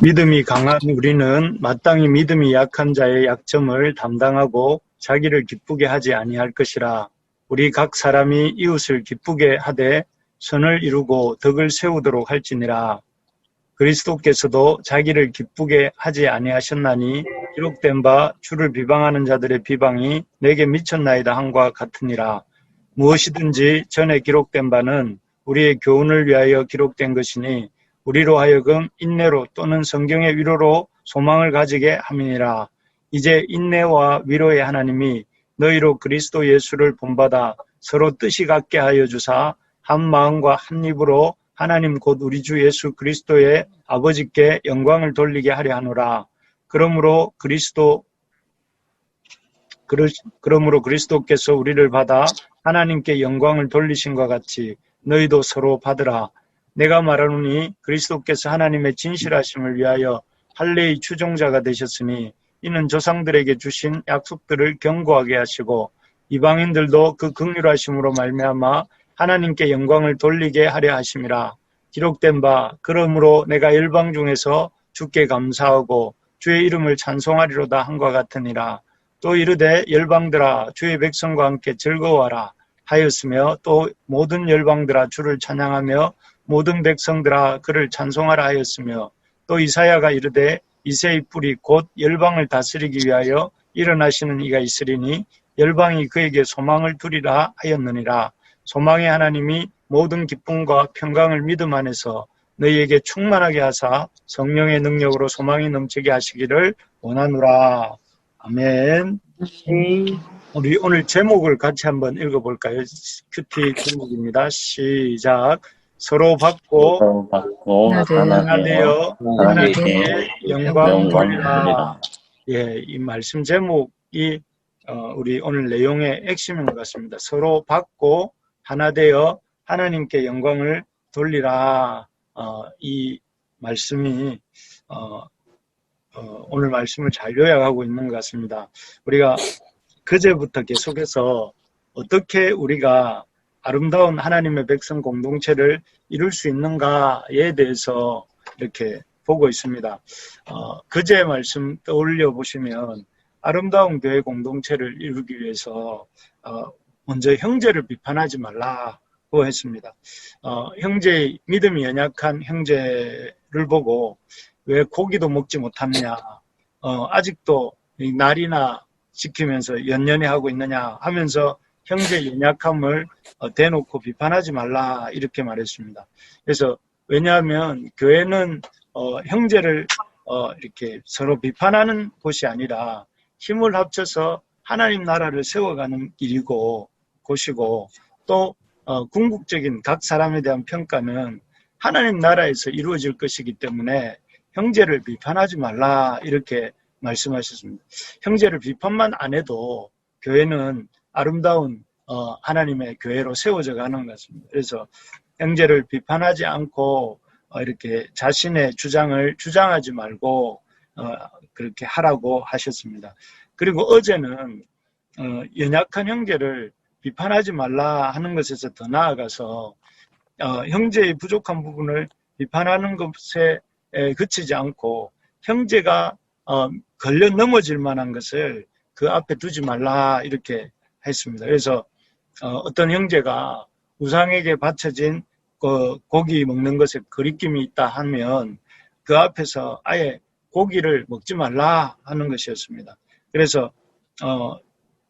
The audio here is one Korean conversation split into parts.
믿음이 강한 우리는 마땅히 믿음이 약한 자의 약점을 담당하고 자기를 기쁘게 하지 아니할 것이라. 우리 각 사람이 이웃을 기쁘게 하되 선을 이루고 덕을 세우도록 할지니라. 그리스도께서도 자기를 기쁘게 하지 아니하셨나니 기록된 바 주를 비방하는 자들의 비방이 내게 미쳤나이다 함과 같으니라. 무엇이든지 전에 기록된 바는 우리의 교훈을 위하여 기록된 것이니 우리로 하여금 인내로 또는 성경의 위로로 소망을 가지게 함이니라. 이제 인내와 위로의 하나님이 너희로 그리스도 예수를 본받아 서로 뜻이 같게 하여 주사 한 마음과 한 입으로 하나님 곧 우리 주 예수 그리스도의 아버지께 영광을 돌리게 하려 하노라. 그러므로 그리스도께서 우리를 받아 하나님께 영광을 돌리신과 같이 너희도 서로 받으라. 내가 말하노니 그리스도께서 하나님의 진실하심을 위하여 할례의 추종자가 되셨으니 이는 조상들에게 주신 약속들을 견고하게 하시고 이방인들도 그 긍휼하심으로 말미암아 하나님께 영광을 돌리게 하려 하심이라. 기록된 바 그러므로 내가 열방 중에서 주께 감사하고 주의 이름을 찬송하리로다 함과 같으니라. 또 이르되 열방들아 주의 백성과 함께 즐거워하라 하였으며 또 모든 열방들아 주를 찬양하며 모든 백성들아 그를 찬송하라 하였으며 또 이사야가 이르되 이새의 뿔이 곧 열방을 다스리기 위하여 일어나시는 이가 있으리니 열방이 그에게 소망을 두리라 하였느니라. 소망의 하나님이 모든 기쁨과 평강을 믿음 안에서 너희에게 충만하게 하사 성령의 능력으로 소망이 넘치게 하시기를 원하노라. 아멘. 우리 오늘 제목을 같이 한번 읽어볼까요? 큐티 제목입니다. 시작. 서로 받고 하나 되어 하나님께 영광 돌리라. 예, 이 말씀 제목이 우리 오늘 내용의 핵심인 것 같습니다. 서로 받고 하나 되어 하나님께 영광을 돌리라. 이 말씀이 오늘 말씀을 잘 요약하고 있는 것 같습니다. 우리가 그제부터 계속해서 어떻게 우리가 아름다운 하나님의 백성 공동체를 이룰 수 있는가에 대해서 이렇게 보고 있습니다. 그제 말씀 떠올려 보시면 아름다운 교회 공동체를 이루기 위해서 먼저 형제를 비판하지 말라고 했습니다. 믿음이 연약한 형제를 보고 왜 고기도 먹지 못하느냐, 아직도 날이나 지키면서 연연해 하고 있느냐 하면서 형제 연약함을 대놓고 비판하지 말라 이렇게 말했습니다. 그래서 왜냐하면 교회는 형제를 이렇게 서로 비판하는 곳이 아니라 힘을 합쳐서 하나님 나라를 세워가는 곳이고 또 궁극적인 각 사람에 대한 평가는 하나님 나라에서 이루어질 것이기 때문에 형제를 비판하지 말라 이렇게 말씀하셨습니다. 형제를 비판만 안 해도 교회는 아름다운 하나님의 교회로 세워져 가는 것 같습니다. 그래서 형제를 비판하지 않고 이렇게 자신의 주장을 주장하지 말고 그렇게 하라고 하셨습니다. 그리고 어제는 연약한 형제를 비판하지 말라 하는 것에서 더 나아가서 형제의 부족한 부분을 비판하는 것에 그치지 않고 형제가 걸려 넘어질 만한 것을 그 앞에 두지 말라 이렇게 했습니다. 그래서 어떤 형제가 우상에게 바쳐진 고기 먹는 것에 거리낌이 있다 하면 그 앞에서 아예 고기를 먹지 말라 하는 것이었습니다. 그래서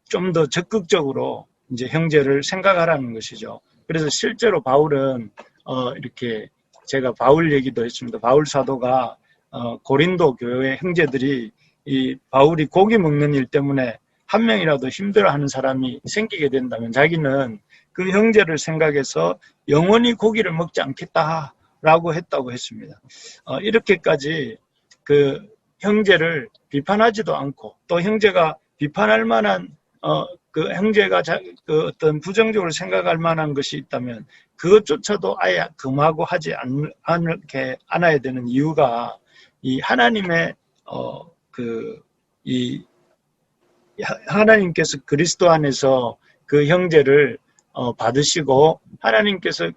좀 더 적극적으로 이제 형제를 생각하라는 것이죠. 그래서 실제로 바울은 이렇게 제가 바울 얘기도 했습니다. 바울 사도가 고린도 교회 형제들이 이 바울이 고기 먹는 일 때문에 한 명이라도 힘들어하는 사람이 생기게 된다면 자기는 그 형제를 생각해서 영원히 고기를 먹지 않겠다라고 했다고 했습니다. 이렇게까지 그 형제를 비판하지도 않고 또 형제가 비판할 만한 그 형제가 그 어떤 부정적으로 생각할 만한 것이 있다면 그것조차도 아예 금하고 하지 않아야 되는 이유가 이 하나님의 하나님께서 그리스도 안에서 그 형제를 받으시고 하나님께서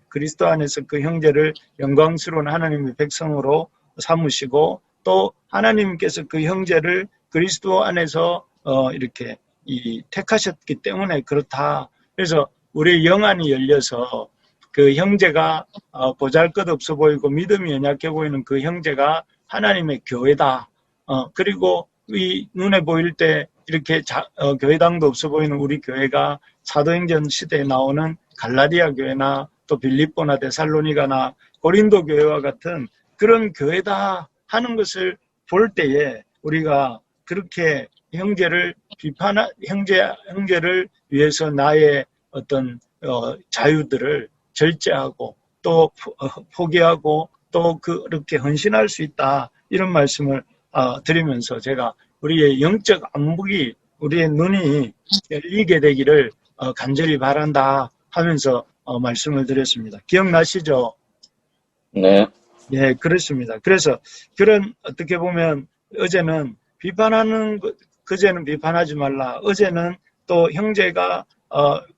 그리스도 안에서 그 형제를 영광스러운 하나님의 백성으로 삼으시고 또 하나님께서 그 형제를 그리스도 안에서 이렇게 택하셨기 때문에 그렇다. 그래서 우리의 영안이 열려서 그 형제가 보잘것없어 보이고 믿음이 연약해 보이는 그 형제가 하나님의 교회다. 그리고 이 눈에 보일 때 이렇게 교회당도 없어 보이는 우리 교회가 사도행전 시대에 나오는 갈라디아 교회나 또 빌립보나 데살로니가나 고린도 교회와 같은 그런 교회다 하는 것을 볼 때에 우리가 그렇게 형제를 형제를 위해서 나의 어떤 자유들을 절제하고 또 포기하고 또 그렇게 헌신할 수 있다 이런 말씀을 드리면서 제가 우리의 영적 안목이 우리의 눈이 열리게 되기를 간절히 바란다 하면서 말씀을 드렸습니다. 기억나시죠? 네. 예, 그렇습니다. 그래서 그런 어떻게 보면 어제는 그제는 비판하지 말라. 어제는 또 형제가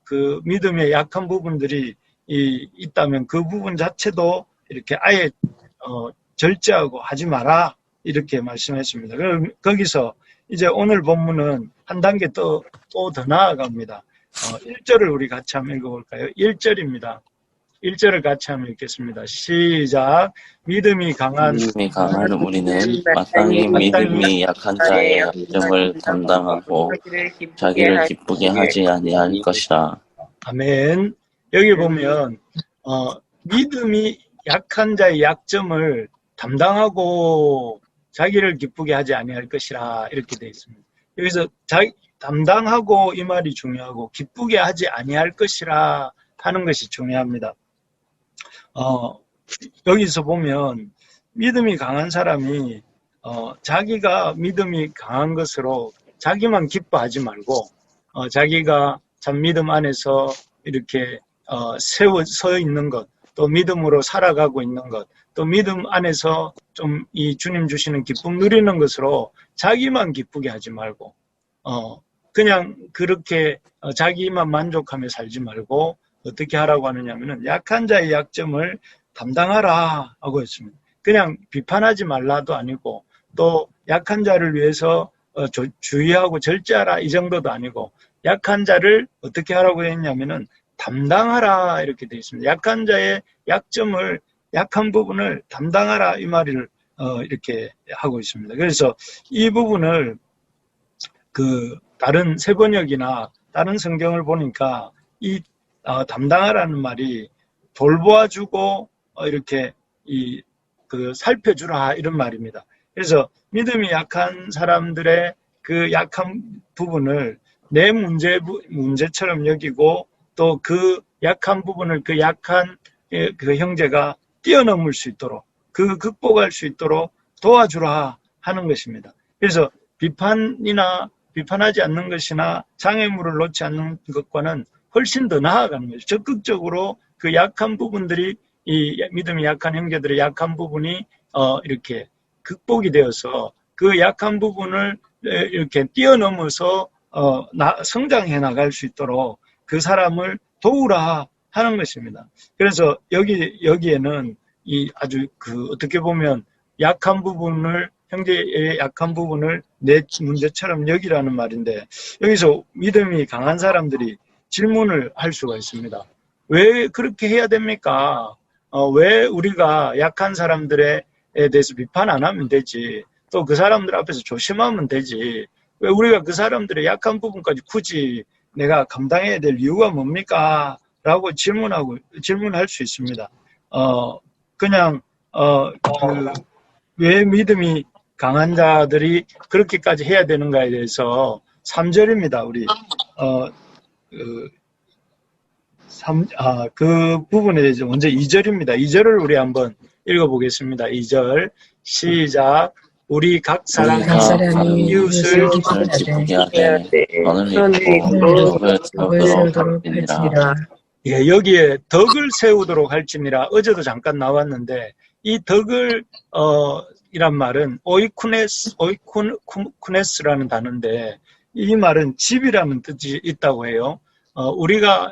그 믿음의 약한 부분들이 있다면 그 부분 자체도 이렇게 아예 절제하고 하지 마라 이렇게 말씀했습니다. 그럼 거기서 이제 오늘 본문은 한 단계 또 더 나아갑니다. 1절을 우리 같이 한번 읽어볼까요? 1절입니다. 1절을 같이 한번 읽겠습니다. 시작. 믿음이 강한 우리는 마땅히 믿음이 약한 자의 약점을 담당하고 자기를 기쁘게 하지 아니할 것이라. 아멘. 여기 보면 믿음이 약한 자의 약점을 담당하고 자기를 기쁘게 하지 아니할 것이라 이렇게 되어 있습니다. 여기서 담당하고 이 말이 중요하고 기쁘게 하지 아니할 것이라 하는 것이 중요합니다. 여기서 보면 믿음이 강한 사람이 자기가 믿음이 강한 것으로 자기만 기뻐하지 말고 자기가 참 믿음 안에서 이렇게 서 있는 것, 또 믿음으로 살아가고 있는 것, 또 믿음 안에서 좀 이 주님 주시는 기쁨 누리는 것으로 자기만 기쁘게 하지 말고 그냥 그렇게 자기만 만족하며 살지 말고 어떻게 하라고 하느냐면은 약한 자의 약점을 담당하라 하고 있습니다. 그냥 비판하지 말라도 아니고 또 약한 자를 위해서 주의하고 절제하라 이 정도도 아니고 약한 자를 어떻게 하라고 했냐면은 담당하라 이렇게 되어 있습니다. 약한 자의 약한 부분을 담당하라 이 말을 이렇게 하고 있습니다. 그래서 이 부분을 그 다른 세번역이나 다른 성경을 보니까 이 담당하라는 말이 돌보아주고 이렇게 살펴주라 이런 말입니다. 그래서 믿음이 약한 사람들의 그 약한 부분을 내 문제처럼 여기고 또 그 약한 부분을 그 약한 그 형제가 뛰어넘을 수 있도록 극복할 수 있도록 도와주라 하는 것입니다. 그래서 비판하지 않는 것이나 장애물을 놓지 않는 것과는 훨씬 더 나아가는 거죠. 적극적으로 그 약한 부분들이 이 믿음이 약한 형제들의 약한 부분이 이렇게 극복이 되어서 그 약한 부분을 이렇게 뛰어넘어서 성장해 나갈 수 있도록 그 사람을 도우라 하는 것입니다. 그래서 여기에는 아주 어떻게 보면 약한 부분을 형제의 약한 부분을 내 문제처럼 여기라는 말인데 여기서 믿음이 강한 사람들이 질문을 할 수가 있습니다. 왜 그렇게 해야 됩니까? 왜 우리가 약한 사람들에 대해서 비판 안 하면 되지? 또 그 사람들 앞에서 조심하면 되지? 왜 우리가 그 사람들의 약한 부분까지 굳이 내가 감당해야 될 이유가 뭡니까? 라고 질문할 수 있습니다. 왜 믿음이 강한 자들이 그렇게까지 해야 되는가에 대해서 3절입니다. 우리 그 부분에 대해서 먼저 2절입니다. 2절을 우리 한번 읽어보겠습니다. 2절 시작. 우리 각 사람이 이웃을 기쁘게 하되 너는 믿고 덕을 세우도록 할지니라. 예, 여기에 덕을 세우도록 할지니라 어제도 잠깐 나왔는데 이 덕을 이란 말은 오이쿠네스라는 단어인데 이 말은 집이라는 뜻이 있다고 해요. 우리가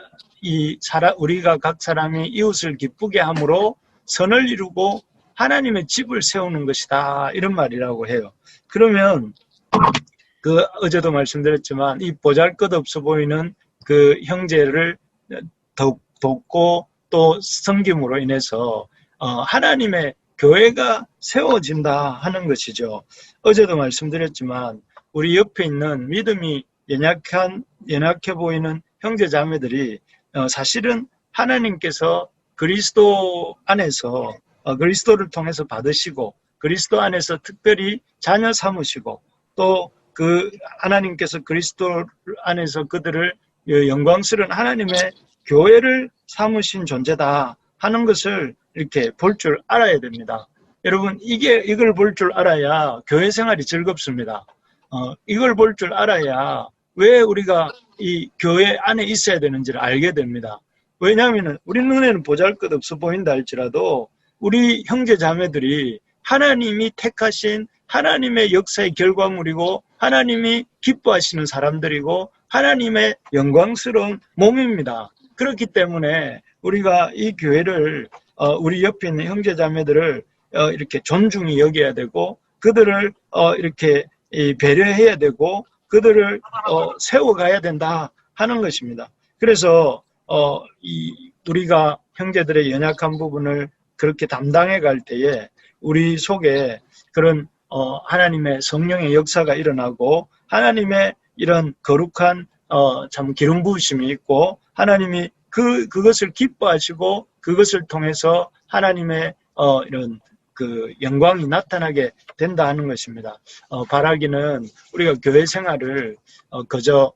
각 사람이 이웃을 기쁘게 함으로 선을 이루고 하나님의 집을 세우는 것이다. 이런 말이라고 해요. 그러면 어제도 말씀드렸지만 이 보잘것없어 보이는 그 형제를 돕고 또 섬김으로 인해서 하나님의 교회가 세워진다 하는 것이죠. 어제도 말씀드렸지만 우리 옆에 있는 믿음이 연약해 보이는 형제 자매들이 사실은 하나님께서 그리스도 안에서 그리스도를 통해서 받으시고 그리스도 안에서 특별히 자녀 삼으시고 또 그 하나님께서 그리스도 안에서 그들을 영광스러운 하나님의 교회를 삼으신 존재다 하는 것을 이렇게 볼 줄 알아야 됩니다. 여러분 이걸 볼 줄 알아야 교회 생활이 즐겁습니다. 이걸 볼 줄 알아야 왜 우리가 이 교회 안에 있어야 되는지를 알게 됩니다. 왜냐하면 우리 눈에는 보잘것없어 보인다 할지라도 우리 형제 자매들이 하나님이 택하신 하나님의 역사의 결과물이고 하나님이 기뻐하시는 사람들이고 하나님의 영광스러운 몸입니다. 그렇기 때문에 우리가 이 교회를 우리 옆에 있는 형제 자매들을 이렇게 존중히 여겨야 되고 그들을 이렇게 배려해야 되고 그들을 세워가야 된다 하는 것입니다. 그래서 우리가 형제들의 연약한 부분을 그렇게 담당해 갈 때에 우리 속에 그런 하나님의 성령의 역사가 일어나고 하나님의 이런 거룩한 참 기름 부으심이 있고 하나님이 그것을 기뻐하시고 그것을 통해서 하나님의 이런 그 영광이 나타나게 된다 하는 것입니다. 바라기는 우리가 교회 생활을 그저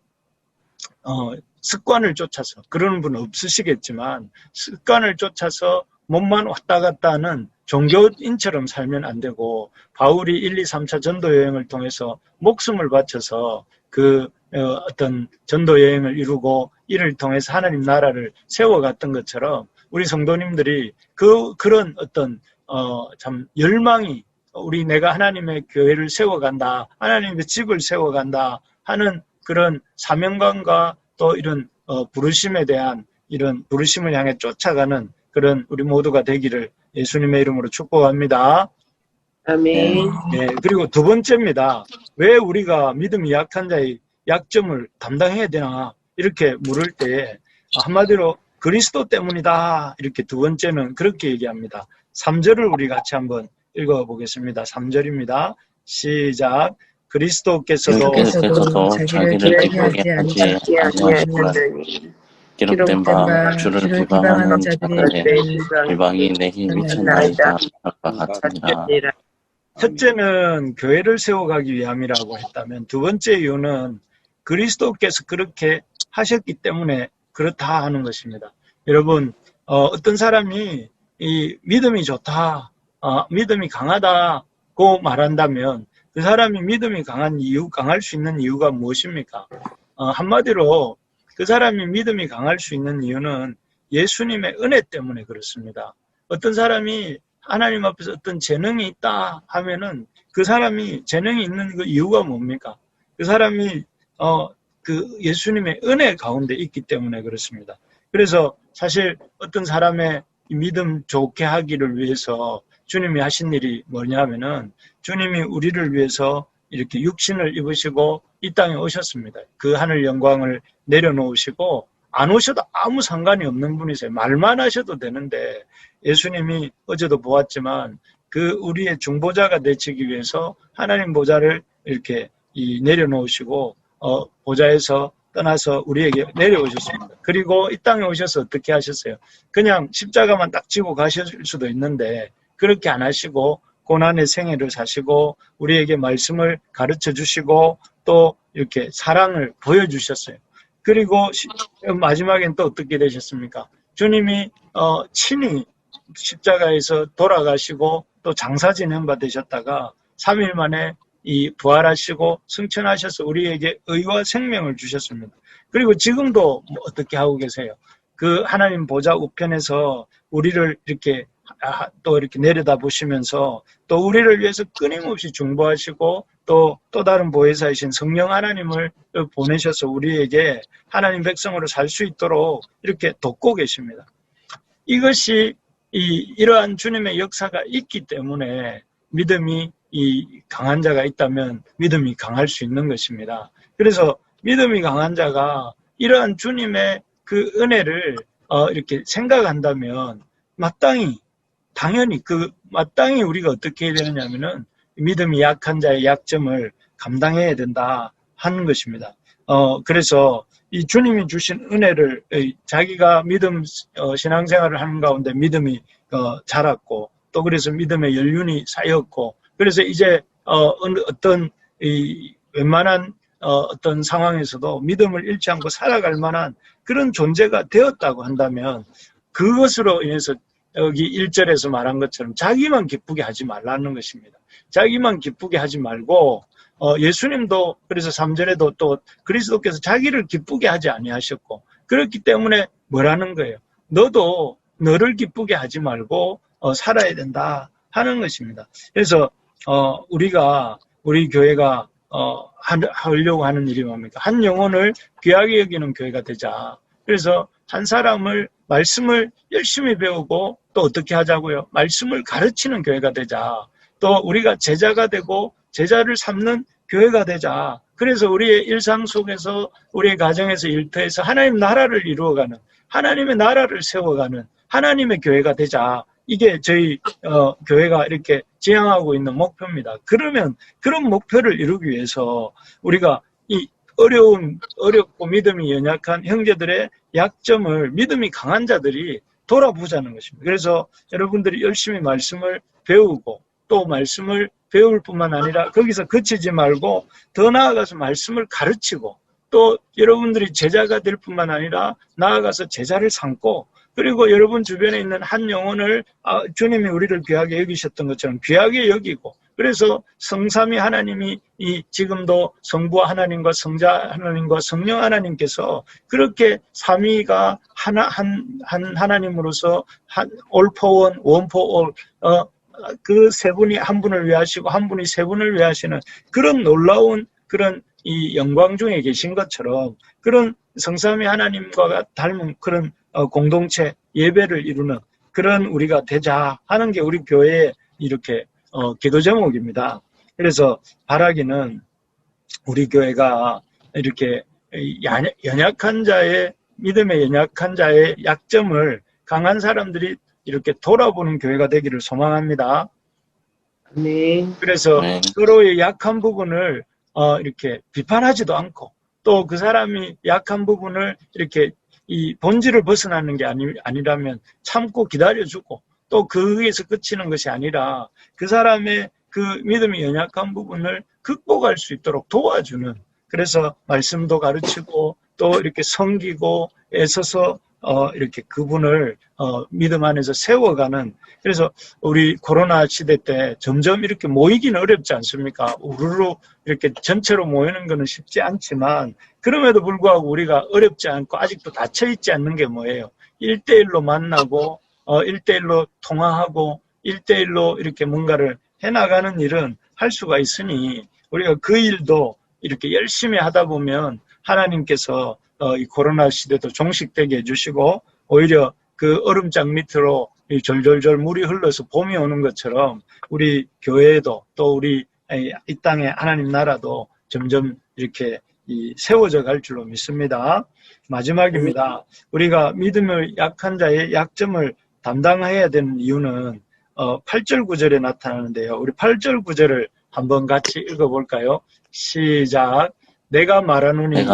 습관을 쫓아서 그러는 분은 없으시겠지만 습관을 쫓아서 몸만 왔다 갔다 하는 종교인처럼 살면 안 되고 바울이 1, 2, 3차 전도 여행을 통해서 목숨을 바쳐서 그 어떤 전도 여행을 이루고 이를 통해서 하나님 나라를 세워갔던 것처럼 우리 성도님들이 그런 어떤 참 열망이 내가 하나님의 교회를 세워간다, 하나님의 집을 세워간다 하는 그런 사명감과 또 이런 부르심에 대한 이런 부르심을 향해 쫓아가는 그런 우리 모두가 되기를 예수님의 이름으로 축복합니다. 아멘. 네, 그리고 두 번째입니다. 왜 우리가 믿음이 약한 자의 약점을 담당해야 되나 이렇게 물을 때 한마디로 그리스도 때문이다. 이렇게 두 번째는 그렇게 얘기합니다. 3절을 우리 같이 한번 읽어보겠습니다. 3절입니다. 시작. 그리스도께서도 자기를 기쁘게 하지 아니하시나 기록된 바 주를 비방하는 자들의 비방이 내게 미쳤나이다 과 같으니라. 첫째는 교회를 세워가기 위함이라고 했다면 두 번째 이유는 그리스도께서 그렇게 하셨기 때문에 그렇다 하는 것입니다. 여러분 어떤 사람이 이 믿음이 좋다, 믿음이 강하다고 말한다면 그 사람이 믿음이 강할 수 있는 이유가 무엇입니까? 한마디로 그 사람이 믿음이 강할 수 있는 이유는 예수님의 은혜 때문에 그렇습니다. 어떤 사람이 하나님 앞에서 어떤 재능이 있다 하면은 그 사람이 재능이 있는 그 이유가 뭡니까? 그 사람이 그 예수님의 은혜 가운데 있기 때문에 그렇습니다. 그래서 사실 어떤 사람의 믿음 좋게 하기를 위해서 주님이 하신 일이 뭐냐면은 주님이 우리를 위해서 이렇게 육신을 입으시고 이 땅에 오셨습니다. 그 하늘 영광을 내려놓으시고 안 오셔도 아무 상관이 없는 분이세요. 말만 하셔도 되는데 예수님이 어제도 보았지만 그 우리의 중보자가 되시기 위해서 하나님 보좌를 이렇게 내려놓으시고 보좌에서 떠나서 우리에게 내려오셨습니다. 그리고 이 땅에 오셔서 어떻게 하셨어요? 그냥 십자가만 딱 지고 가실 수도 있는데 그렇게 안 하시고 고난의 생애를 사시고 우리에게 말씀을 가르쳐 주시고 또 이렇게 사랑을 보여주셨어요. 그리고 마지막엔 또 어떻게 되셨습니까? 주님이 친히 십자가에서 돌아가시고 또 장사 지낸 바 되셨다가 3일 만에 부활하시고 승천하셔서 우리에게 의와 생명을 주셨습니다. 그리고 지금도 어떻게 하고 계세요? 그 하나님 보좌 우편에서 우리를 이렇게 또 이렇게 내려다 보시면서 또 우리를 위해서 끊임없이 중보하시고 또 다른 보혜사이신 성령 하나님을 보내셔서 우리에게 하나님 백성으로 살 수 있도록 이렇게 돕고 계십니다. 이것이 이러한 주님의 역사가 있기 때문에 믿음이 강한 자가 있다면 믿음이 강할 수 있는 것입니다. 그래서 믿음이 강한 자가 이러한 주님의 그 은혜를 이렇게 생각한다면 마땅히 우리가 어떻게 해야 되느냐면은 믿음이 약한 자의 약점을 감당해야 된다 하는 것입니다. 그래서 이 주님이 주신 은혜를 자기가 신앙생활을 하는 가운데 믿음이 자랐고 또 그래서 믿음의 연륜이 쌓였고 그래서 이제 어떤 웬만한 어떤 상황에서도 믿음을 잃지 않고 살아갈 만한 그런 존재가 되었다고 한다면 그것으로 인해서 여기 1절에서 말한 것처럼 자기만 기쁘게 하지 말라는 것입니다. 자기만 기쁘게 하지 말고 예수님도 그래서 3절에도 또 그리스도께서 자기를 기쁘게 하지 아니하셨고 그렇기 때문에 뭐라는 거예요? 너도 너를 기쁘게 하지 말고 살아야 된다 하는 것입니다. 그래서 우리 교회가 하려고 하는 일이 뭡니까? 한 영혼을 귀하게 여기는 교회가 되자. 그래서 한 사람을 말씀을 열심히 배우고 또 어떻게 하자고요? 말씀을 가르치는 교회가 되자. 또 우리가 제자가 되고 제자를 삼는 교회가 되자. 그래서 우리의 일상 속에서 우리의 가정에서 일터에서 하나님 나라를 이루어가는 하나님의 나라를 세워가는 하나님의 교회가 되자. 이게 저희 교회가 이렇게 지향하고 있는 목표입니다. 그러면 그런 목표를 이루기 위해서 우리가 이 어렵고 믿음이 연약한 형제들의 약점을 믿음이 강한 자들이 돌아보자는 것입니다. 그래서 여러분들이 열심히 말씀을 배우고 또 말씀을 배울 뿐만 아니라 거기서 그치지 말고 더 나아가서 말씀을 가르치고 또 여러분들이 제자가 될 뿐만 아니라 나아가서 제자를 삼고 그리고 여러분 주변에 있는 한 영혼을 주님이 우리를 귀하게 여기셨던 것처럼 귀하게 여기고 그래서 성삼위 하나님이 지금도 성부 하나님과 성자 하나님과 성령 하나님께서 그렇게 삼위가 한 하나님으로서 all for one, one for all 그 세 분이 한 분을 위하시고 한 분이 세 분을 위하시는 그런 놀라운 그런 이 영광 중에 계신 것처럼 그런 성삼위 하나님과 닮은 그런 공동체 예배를 이루는 그런 우리가 되자 하는 게 우리 교회의 이렇게 기도 제목입니다. 그래서 바라기는 우리 교회가 이렇게 연약한 자의 믿음의 연약한 자의 약점을 강한 사람들이 이렇게 돌아보는 교회가 되기를 소망합니다. 네. 그래서 서로의 약한 부분을 이렇게 비판하지도 않고 또 그 사람이 약한 부분을 이렇게 이 본질을 벗어나는 게 아니라면 참고 기다려주고 또 거기에서 끝이는 것이 아니라 그 사람의 그 믿음이 연약한 부분을 극복할 수 있도록 도와주는 그래서 말씀도 가르치고 또 이렇게 섬기고 애써서 이렇게 그분을 믿음 안에서 세워가는 그래서 우리 코로나 시대 때 점점 이렇게 모이기는 어렵지 않습니까? 우르르 이렇게 전체로 모이는 것은 쉽지 않지만 그럼에도 불구하고 우리가 어렵지 않고 아직도 닫혀있지 않는 게 뭐예요? 1대1로 만나고 1대1로 통화하고 1대1로 이렇게 뭔가를 해나가는 일은 할 수가 있으니 우리가 그 일도 이렇게 열심히 하다 보면 하나님께서 이 코로나 시대도 종식되게 해주시고 오히려 그 얼음장 밑으로 졸졸졸 물이 흘러서 봄이 오는 것처럼 우리 교회도 또 우리 이 땅의 하나님 나라도 점점 이렇게 세워져 갈 줄로 믿습니다. 마지막입니다. 우리가 믿음을 약한 자의 약점을 담당해야 되는 이유는 8절 9절에 나타나는데요. 우리 8절 9절을 한번 같이 읽어볼까요? 시작. 내가 말하노니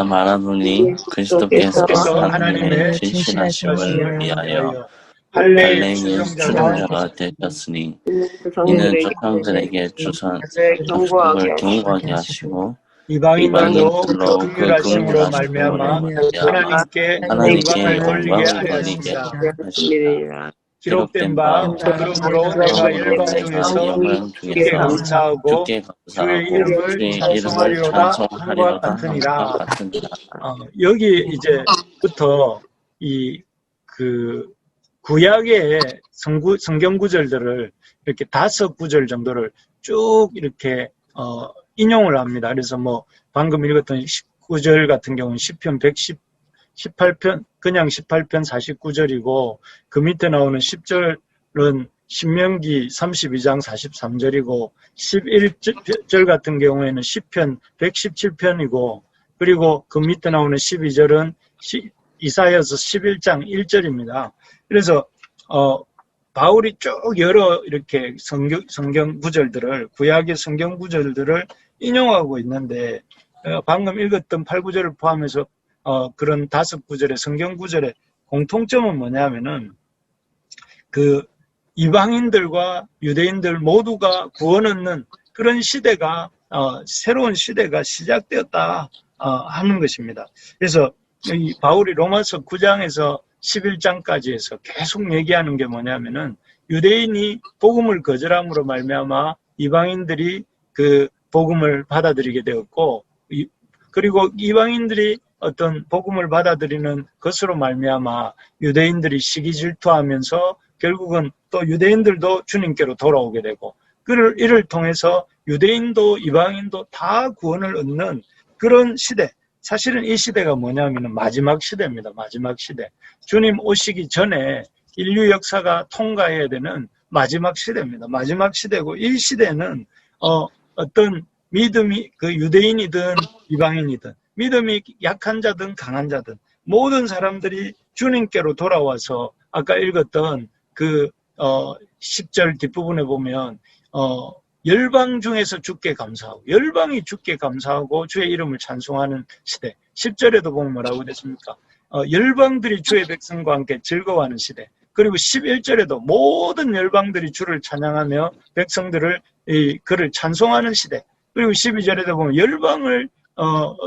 그리스도께서 하나님의 하나님의 진실하심을 위하여 할례의 할례의 추종자가 추종자가 되셨으니 이는 이는 조상들에게 주선 경고하게 경고하게 하시고 이방인들로 그 이방인들로 그 긍휼하심으로 말미암아 하나님께 영광을 돌리게 하였습니다. 하였습니다. 기록된 바 그러므로 내가 열방 중에서 주께 감사하고 주의 이름을 찬송하리로다 한것 같으니라. 여기 이제부터 그 구약의 성경 구절들을 이렇게 5구절 정도를 쭉 이렇게 인용을 합니다. 그래서 뭐 방금 읽었던 19절 같은 경우는 시편 18편 그냥 18편 49절이고 그 밑에 나오는 10절로 신명기 32장 43절이고 11절 같은 경우에는 시편 117편이고 그리고 그 밑에 나오는 12절은 이사야서 11장 1절입니다. 그래서 바울이 쭉 여러 이렇게 성경 구절들을 구약의 성경 구절들을 인용하고 있는데 방금 읽었던 8, 9절을 포함해서 그런 5구절의 성경 구절의 공통점은 뭐냐면은 그 이방인들과 유대인들 모두가 구원 얻는 그런 시대가 새로운 시대가 시작되었다 하는 것입니다. 그래서 이 바울이 로마서 9장에서 11장까지 해서 계속 얘기하는 게 뭐냐면은 유대인이 복음을 거절함으로 말미암아 이방인들이 그 복음을 받아들이게 되었고 그리고 이방인들이 어떤 복음을 받아들이는 것으로 말미암아 유대인들이 시기 질투하면서 결국은 또 유대인들도 주님께로 돌아오게 되고 이를 통해서 유대인도 이방인도 다 구원을 얻는 그런 시대. 사실은 이 시대가 뭐냐면 마지막 시대입니다. 마지막 시대. 주님 오시기 전에 인류 역사가 통과해야 되는 마지막 시대입니다. 마지막 시대고 이 시대는 어떤 믿음이 그 유대인이든 이방인이든 믿음이 약한 자든 강한 자든 모든 사람들이 주님께로 돌아와서 아까 읽었던 그 10절 뒷부분에 보면 열방 중에서 주께 감사하고 열방이 주께 감사하고 주의 이름을 찬송하는 시대. 10절에도 보면 뭐라고 됐습니까? 열방들이 주의 백성과 함께 즐거워하는 시대. 그리고 11절에도 모든 열방들이 주를 찬양하며 백성들을 그를 찬송하는 시대. 그리고 12절에도 보면 열방을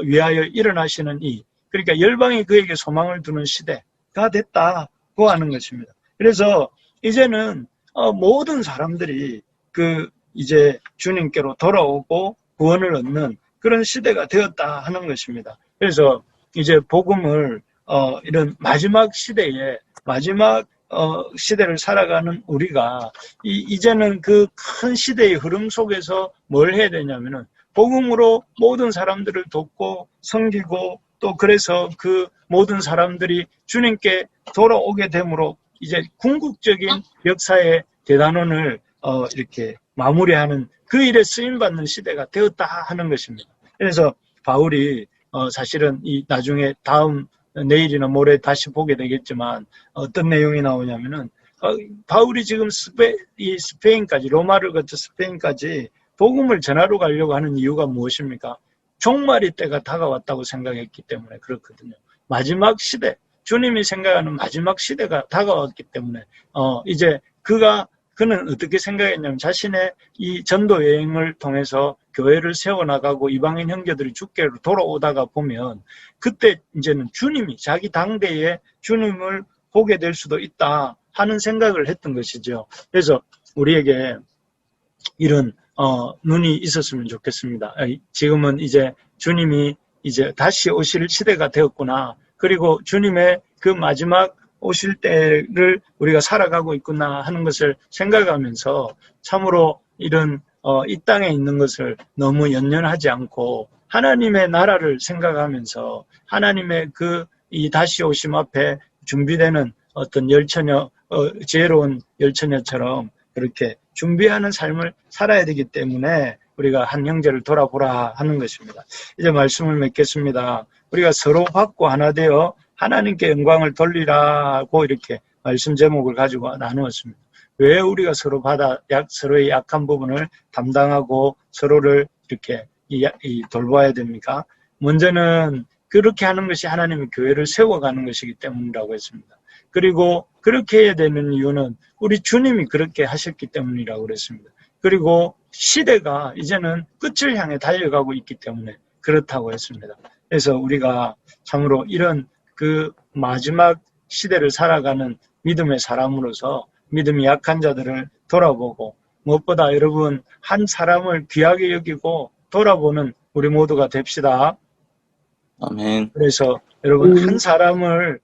위하여 일어나시는 그러니까 열방이 그에게 소망을 두는 시대가 됐다고 하는 것입니다. 그래서 이제는 모든 사람들이 이제 주님께로 돌아오고 구원을 얻는 그런 시대가 되었다 하는 것입니다. 그래서 이제 복음을 이런 마지막 시대에 마지막 시대를 살아가는 우리가 이제는 그 큰 시대의 흐름 속에서 뭘 해야 되냐면은 복음으로 모든 사람들을 돕고 섬기고 또 그래서 그 모든 사람들이 주님께 돌아오게 되므로 이제 궁극적인 역사의 대단원을 이렇게 마무리하는 그 일에 쓰임받는 시대가 되었다 하는 것입니다. 그래서 바울이 사실은 이 나중에 다음 내일이나 모레 다시 보게 되겠지만 어떤 내용이 나오냐면은 바울이 지금 스페인까지 로마를 거쳐 스페인까지 복음을 전하러 가려고 하는 이유가 무엇입니까? 종말의 때가 다가왔다고 생각했기 때문에 그렇거든요. 마지막 시대, 주님이 생각하는 마지막 시대가 다가왔기 때문에 이제 그는 어떻게 생각했냐면 자신의 이 전도 여행을 통해서 교회를 세워나가고 이방인 형제들이 주께로 돌아오다가 보면 그때 이제는 주님이 자기 당대에 주님을 보게 될 수도 있다 하는 생각을 했던 것이죠. 그래서 우리에게 이런 눈이 있었으면 좋겠습니다. 지금은 이제 주님이 이제 다시 오실 시대가 되었구나. 그리고 주님의 그 마지막 오실 때를 우리가 살아가고 있구나 하는 것을 생각하면서 참으로 이런 이 땅에 있는 것을 너무 연연하지 않고 하나님의 나라를 생각하면서 하나님의 이 다시 오심 앞에 준비되는 어떤 지혜로운 열처녀처럼 그렇게 준비하는 삶을 살아야 되기 때문에 우리가 한 형제를 돌아보라 하는 것입니다. 이제 말씀을 맺겠습니다. 우리가 서로 받고 하나 되어 하나님께 영광을 돌리라고 이렇게 말씀 제목을 가지고 나누었습니다. 왜 우리가 서로의 약한 부분을 담당하고 서로를 이렇게 돌봐야 됩니까? 먼저는 그렇게 하는 것이 하나님의 교회를 세워가는 것이기 때문이라고 했습니다. 그리고 그렇게 해야 되는 이유는 우리 주님이 그렇게 하셨기 때문이라고 그랬습니다. 그리고 시대가 이제는 끝을 향해 달려가고 있기 때문에 그렇다고 했습니다. 그래서 우리가 참으로 이런 그 마지막 시대를 살아가는 믿음의 사람으로서 믿음이 약한 자들을 돌아보고 무엇보다 여러분 한 사람을 귀하게 여기고 돌아보는 우리 모두가 됩시다. 아멘. 그래서 여러분 한 사람을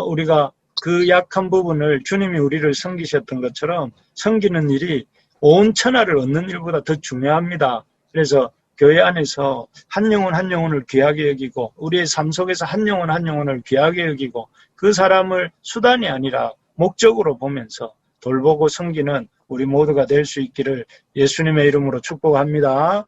우리가 그 약한 부분을 주님이 우리를 섬기셨던 것처럼 섬기는 일이 온 천하를 얻는 일보다 더 중요합니다. 그래서 교회 안에서 한 영혼 한 영혼을 귀하게 여기고 우리의 삶 속에서 한 영혼을 귀하게 여기고 그 사람을 수단이 아니라 목적으로 보면서 돌보고 섬기는 우리 모두가 될 수 있기를 예수님의 이름으로 축복합니다.